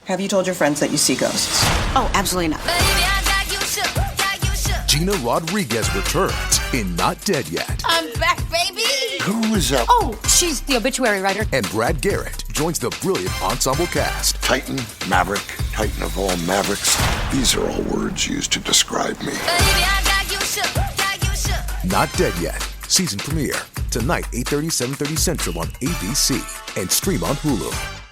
Have you told your friends that you see ghosts? Oh, absolutely not. Gina Rodriguez returns in Not Dead Yet. I'm back, baby! Who is up? Oh, she's the obituary writer. And Brad Garrett joins the brilliant ensemble cast. Titan, Maverick, Titan of all Mavericks. These are all words used to describe me. Not Dead Yet. Season premiere. Tonight, 8:30, 7:30 Central on ABC. And stream on Hulu.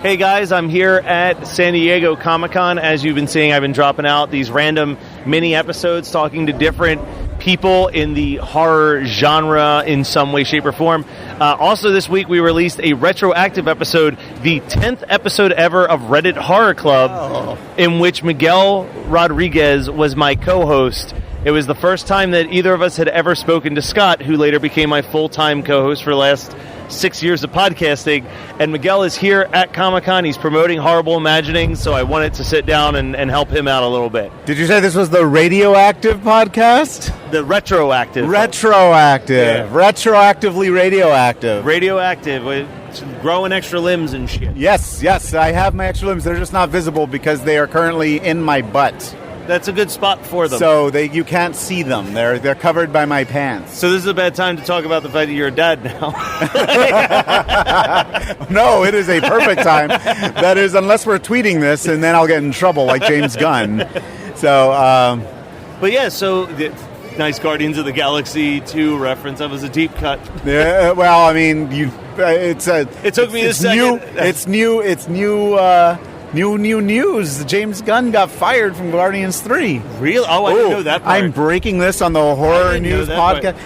Hey guys, I'm here at San Diego Comic-Con. As you've been seeing, I've been dropping out these random mini episodes talking to different people in the horror genre in some way, shape, or form. Also this week we released a retroactive episode, the 10th episode ever of Reddit Horror Club, in which Miguel Rodriguez was my co-host. It was the first time that either of us had ever spoken to Scott, who later became my full-time co-host for the last 6 years of podcasting. And Miguel is here at Comic-Con. He's promoting Horrible Imaginings, so I wanted to sit down and help him out a little bit. Did you say this was the radioactive podcast? The retroactive. Retroactive. Yeah. Retroactively radioactive. Radioactive, with growing extra limbs and shit. Yes, I have my extra limbs. They're just not visible because they are currently in my butt. That's a good spot for them. So you can't see them. They're covered by my pants. So this is a bad time to talk about the fact that you're a dad now. No, it is a perfect time. That is, unless we're tweeting this, and then I'll get in trouble like James Gunn. So, but yeah, so the nice Guardians of the Galaxy 2 reference. That was a deep cut. Yeah, well, I mean, it took me a second. It's new news. James Gunn got fired from Guardians 3. Really? Oh, I didn't know that part. I'm breaking this on the Horror News podcast.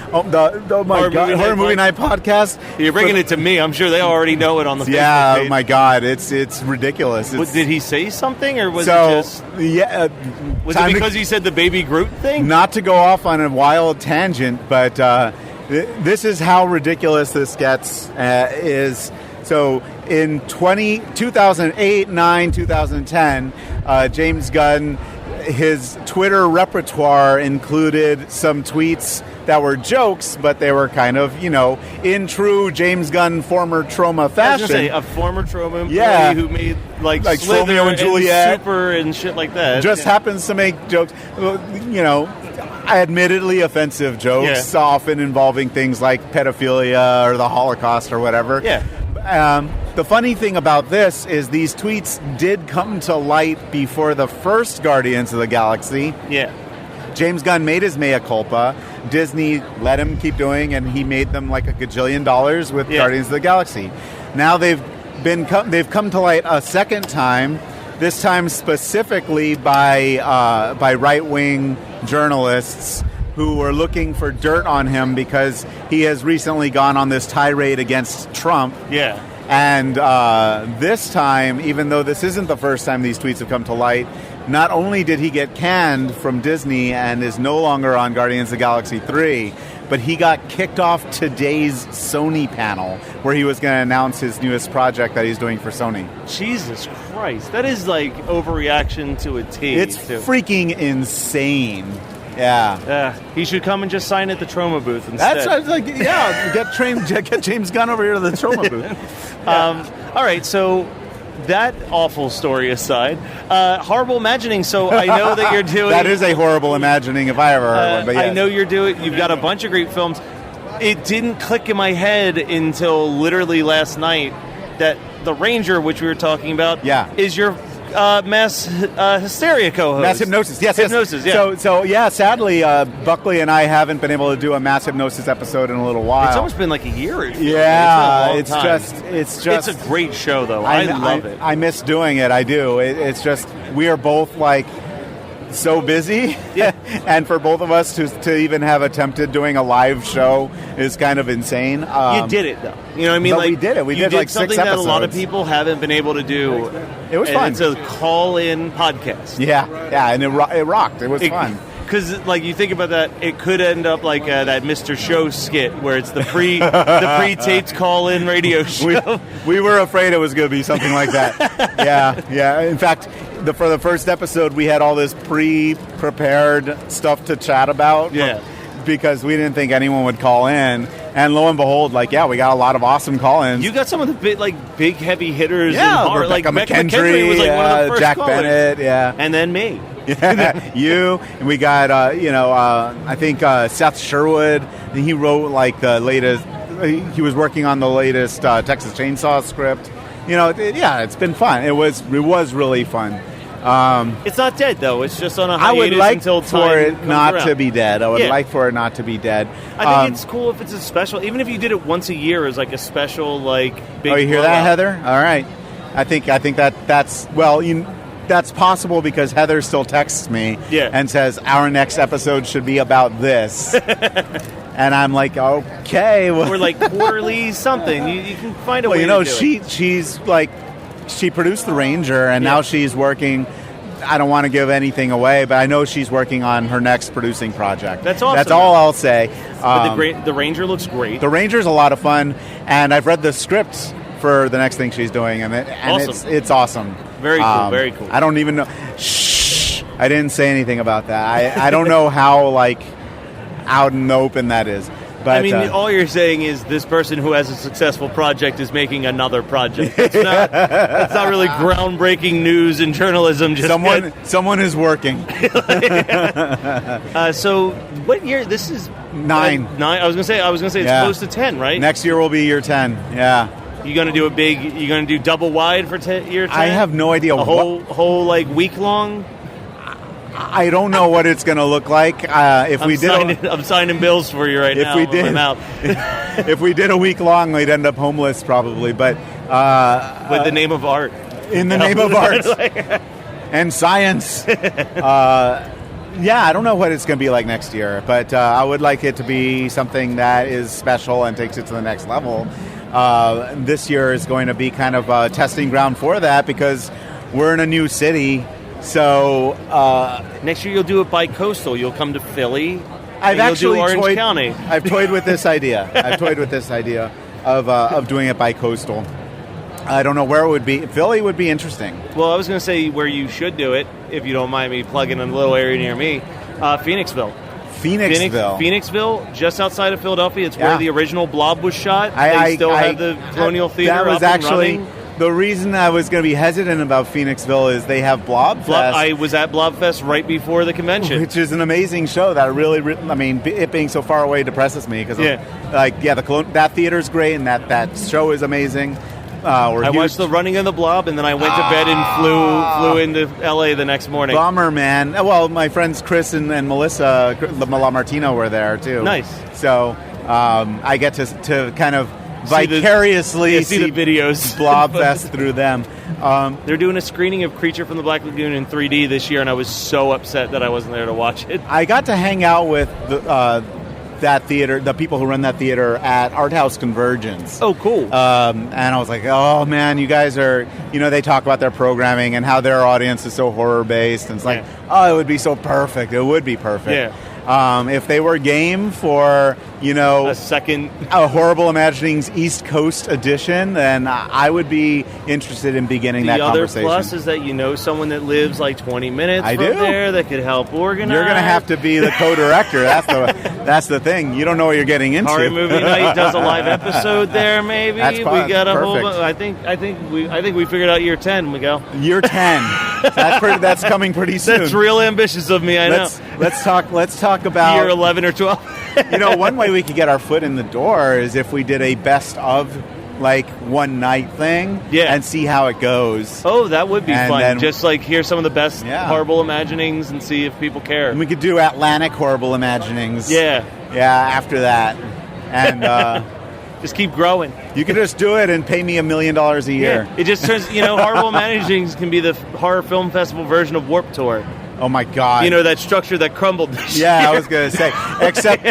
Horror Movie Night podcast. You're bringing it to me. I'm sure they already know it on the Facebook page. Yeah, oh my God. It's ridiculous. Did he say something, or was it just... Yeah. Was it because he said the Baby Groot thing? Not to go off on a wild tangent, but this is how ridiculous this gets. So in 2008, 9, 2010, James Gunn, his Twitter repertoire included some tweets that were jokes, but they were kind of, in true James Gunn former Troma fashion. I was going to say, a former Troma employee who made, like Slither Romeo and Juliet. Super and shit like that. Just happens to make jokes, admittedly offensive jokes, often involving things like pedophilia or the Holocaust or whatever. Yeah. The funny thing about this is these tweets did come to light before the first Guardians of the Galaxy. Yeah. James Gunn made his mea culpa. Disney let him keep doing, and he made them like $1 gajillion with Guardians of the Galaxy. Now they've come to light a second time. This time specifically by right-wing journalists who were looking for dirt on him because he has recently gone on this tirade against Trump. Yeah. And this time, even though this isn't the first time these tweets have come to light, not only did he get canned from Disney and is no longer on Guardians of the Galaxy 3, but he got kicked off today's Sony panel where he was going to announce his newest project that he's doing for Sony. Jesus Christ. That is like overreaction to a T. It's freaking insane. Yeah. He should come and just sign at the Troma booth instead. That's what I was like, get James Gunn over here to the Troma booth. All right, so that awful story aside, Horrible Imagining, so I know that you're doing... That is a horrible imagining if I ever heard one, but yes. I know you've got a bunch of great films. It didn't click in my head until literally last night that The Ranger, which we were talking about, is your Mass Hysteria co-host. Mass Hypnosis, yes. Hypnosis, yeah. So yeah, sadly, Buckley and I haven't been able to do a Mass Hypnosis episode in a little while. It's almost been like a year. Yeah, it's just a great show, though. I love it. I miss doing it. I do. It's just we are both like so busy, yeah. And for both of us to even have attempted doing a live show is kind of insane. You did it, though. You know what I mean? But like, we did it. We did like 6 something episodes. that a lot of people haven't been able to do. It was fun. It's a call-in podcast. Yeah, and it rocked. It was fun. Because, like, you think about that, it could end up like that Mr. Show skit where it's the pre-taped call-in radio show. We were afraid it was going to be something like that. Yeah. In fact, for the first episode, we had all this pre-prepared stuff to chat about. Yeah. Because we didn't think anyone would call in. And lo and behold, we got a lot of awesome call-ins. You got some of the big heavy hitters. Yeah, in Rebecca McKendry was like one of the first Jack callers. Bennett, yeah. And then me. Yeah, you. And we got, I think Seth Sherwood. He wrote the latest. He was working on the latest Texas Chainsaw script. It's been fun. It was really fun. It's not dead though. It's just on a hiatus I would like until for time it comes not around. to be dead. I would like for it not to be dead. I think it's cool if it's a special, even if you did it once a year as like a special big. Oh, you hear blowout. that, Heather? All right. I think that's possible because Heather still texts me and says our next episode should be about this. And I'm like, okay. Or like quarterly something. You can find a way to do it. She's she produced The Ranger, and now she's working. I don't want to give anything away, but I know she's working on her next producing project. That's awesome. That's all I'll say. But the Ranger looks great. The Ranger's a lot of fun, and I've read the script for the next thing she's doing, and awesome. it's awesome. Very cool. Very cool. I don't even know. Shh! I didn't say anything about that. I don't know how out in the open that is. But, I mean, all you're saying is this person who has a successful project is making another project. That's not really groundbreaking news in journalism. Just someone is working. So, what year? This is 9. 9. I was gonna say it's close to 10, right? Next year will be year 10. Yeah. You gonna do you gonna do double wide for year 10? I have no idea. A whole week long. I don't know what it's going to look like. I'm signing bills for you right now. If we did a week long, we'd end up homeless probably. But with the name of art. In the name of art and science. I don't know what it's going to be like next year, but I would like it to be something that is special and takes it to the next level. This year is going to be kind of a testing ground for that because we're in a new city. So next year you'll do it bi-coastal. You'll come to Philly. I've actually Orange toyed. County. I've toyed with this idea. Of doing it bi-coastal. I don't know where it would be. Philly would be interesting. Well, I was going to say where you should do it, if you don't mind me plugging in a little area near me, Phoenixville. Phoenixville, just outside of Philadelphia. It's where the original Blob was shot. They still have the Colonial Theater that was up and actually running. The reason I was going to be hesitant about Phoenixville is they have Blobfest. I was at Blobfest right before the convention, which is an amazing show. That it being so far away depresses me because that theater's great and that show is amazing. I watched the running of the Blob, and then I went to bed and flew into L.A. the next morning. Bummer, man. Well, my friends Chris and Melissa Martino were there too. Nice. So I get to kind of vicariously see the videos Blobfest through them. They're doing a screening of Creature from the Black Lagoon in 3D this year, and I was so upset that I wasn't there to watch it. I got to hang out with that theater, the people who run that theater at Art House Convergence. Oh, cool. And I was like, oh, man, you guys are, they talk about their programming and how their audience is so horror-based. And it's like, it would be so perfect. It would be perfect. Yeah. If they were game for, a Horrible Imaginings East Coast edition, then I would be interested in beginning that conversation. The other plus is that someone that lives like 20 minutes from there that could help organize. You're going to have to be the co-director. That's the thing. You don't know what you're getting into. Horror Movie Night does a live episode there. Maybe we got a perfect. whole. I think we figured out year 10, Miguel. Year 10. That's coming pretty soon. That's real ambitious of me. I know. Let's talk about year 11 or 12. One way we could get our foot in the door is if we did a best of like one night thing and see how it goes. Oh, that would be And fun. then- Just like hear some of the best horrible imaginings and see if people care. And we could do Atlantic horrible imaginings. Yeah. Yeah, after that. And just keep growing. You could just do it and pay me $1 million a year. Yeah. It just turns, horrible imaginings can be the horror film festival version of Warped Tour. Oh my God. That structure that crumbled this Yeah, year. I was going to say.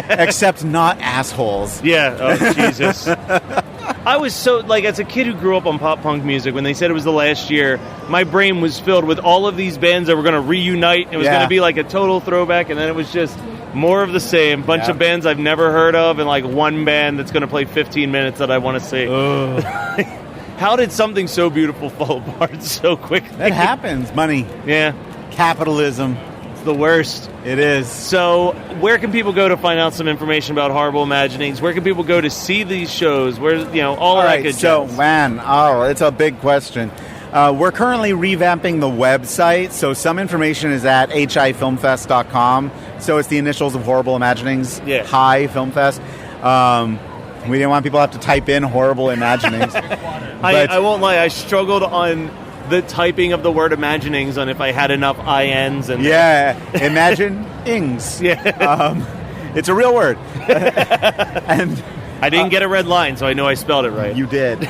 Except not assholes. Yeah. Oh, Jesus. I was so, as a kid who grew up on pop punk music, when they said it was the last year, my brain was filled with all of these bands that were going to reunite. It was going to be like a total throwback, and then it was just more of the same. Bunch of bands I've never heard of, and one band that's going to play 15 minutes that I want to see. How did something so beautiful fall apart so quickly? That happens. Money. Yeah. Capitalism. It's the worst. It is. So, where can people go to find out some information about Horrible Imaginings? Where can people go to see these shows? Where, all of that good jazz? It's a big question. We're currently revamping the website, so some information is at hifilmfest.com. So it's the initials of Horrible Imaginings, Hi Film Fest. We didn't want people to have to type in Horrible Imaginings. I won't lie, I struggled on the typing of the word imaginings on if I had enough INs. And imagine-ings. It's a real word. And I didn't get a red line, so I know I spelled it right. You did.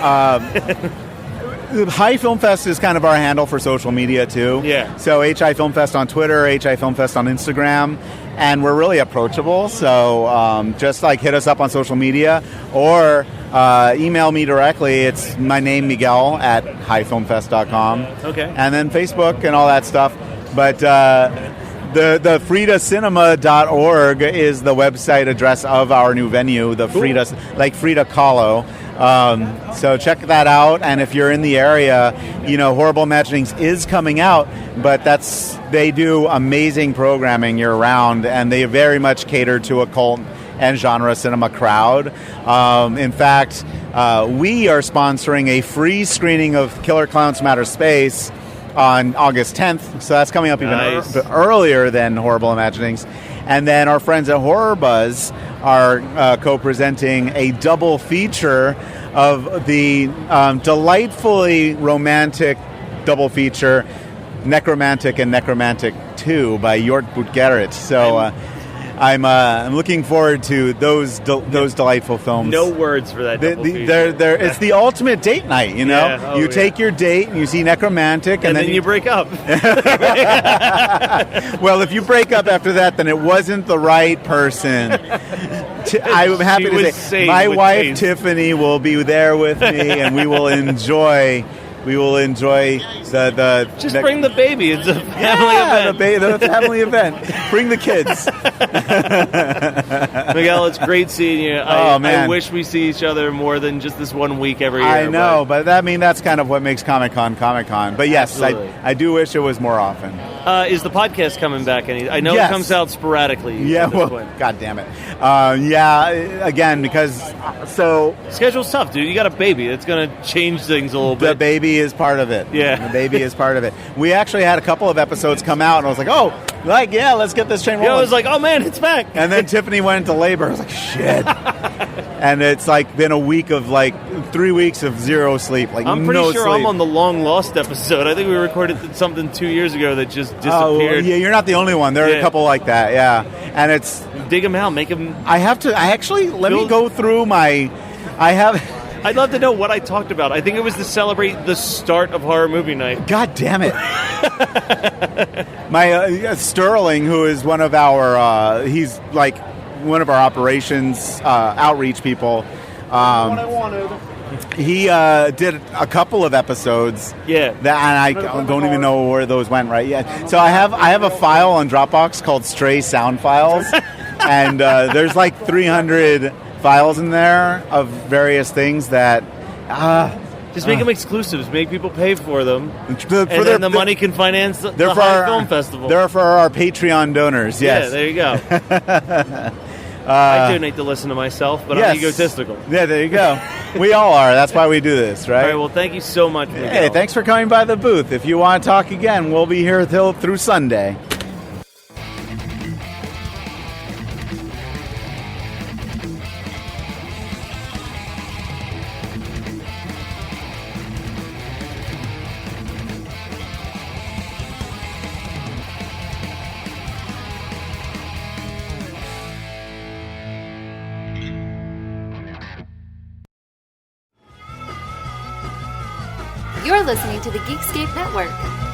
Hi Film Fest is kind of our handle for social media too. Yeah. So HI Film Fest on Twitter, HI Film Fest on Instagram, and we're really approachable. So just hit us up on social media or email me directly. It's my name Miguel at hifilmfest.com. Okay. And then Facebook and all that stuff. But the fridacinema.org is the website address of our new venue. The Frida, Frida Kahlo. So check that out, and if you're in the area, Horrible Imaginings is coming out, but they do amazing programming year round, and they very much cater to a cult and genre cinema crowd. In fact, we are sponsoring a free screening of Killer Clowns from Outer Space on August 10th, so that's coming up even earlier than Horrible Imaginings. And then our friends at Horror Buzz are co-presenting a double feature of the delightfully romantic double feature, Necromantic and Necromantic 2 by Jort Buttgereit. So I'm looking forward to those delightful films. No words for that double feature. It's the ultimate date night, you take your date and you see Necromantic, and then you break up. Well, if you break up after that, then it wasn't the right person. I'm happy to say my wife Tiffany will be there with me, and we will enjoy the just bring the baby. It's a family event. The family event. Bring the kids. Miguel, it's great seeing you. I wish we see each other more than just this 1 week every year. I know, but that's kind of what makes Comic-Con Comic-Con. But yes, I do wish it was more often. Is the podcast coming back? I know it comes out sporadically. Yeah, God damn it. Again, because schedule's tough, dude. You got a baby. It's going to change things a little bit. The baby is part of it. Yeah. The baby is part of it. We actually had a couple of episodes come out, and I was like, let's get this train rolling. I was like, oh man, it's back. And then Tiffany went into labor. I was like, shit. And it's been a week of 3 weeks of zero sleep. I'm pretty sure I'm on the long lost episode. I think we recorded something 2 years ago that just disappeared. Yeah, you're not the only one. There are a couple like that. Yeah, and it's dig them out, make them. Let me go through I'd love to know what I talked about. I think it was to celebrate the start of Horror Movie Night. God damn it. My Sterling, who is one of our, he's one of our operations outreach people. What I wanted. He did a couple of episodes. Yeah. And I don't even know where those went right yet. So I have a file on Dropbox called Stray Sound Files. And there's 300 files in there of various things that just make them exclusives. Make people pay for them, and then the money can finance the High Film Festival. They're for our Patreon donors. Yes. Yeah, there you go. I donate to listen to myself, but I'm egotistical. Yeah, there you go. We all are. That's why we do this, right? All right. Well, thank you so much, Miguel. Hey, thanks for coming by the booth. If you want to talk again, we'll be here through Sunday. You're listening to the Geekscape Network.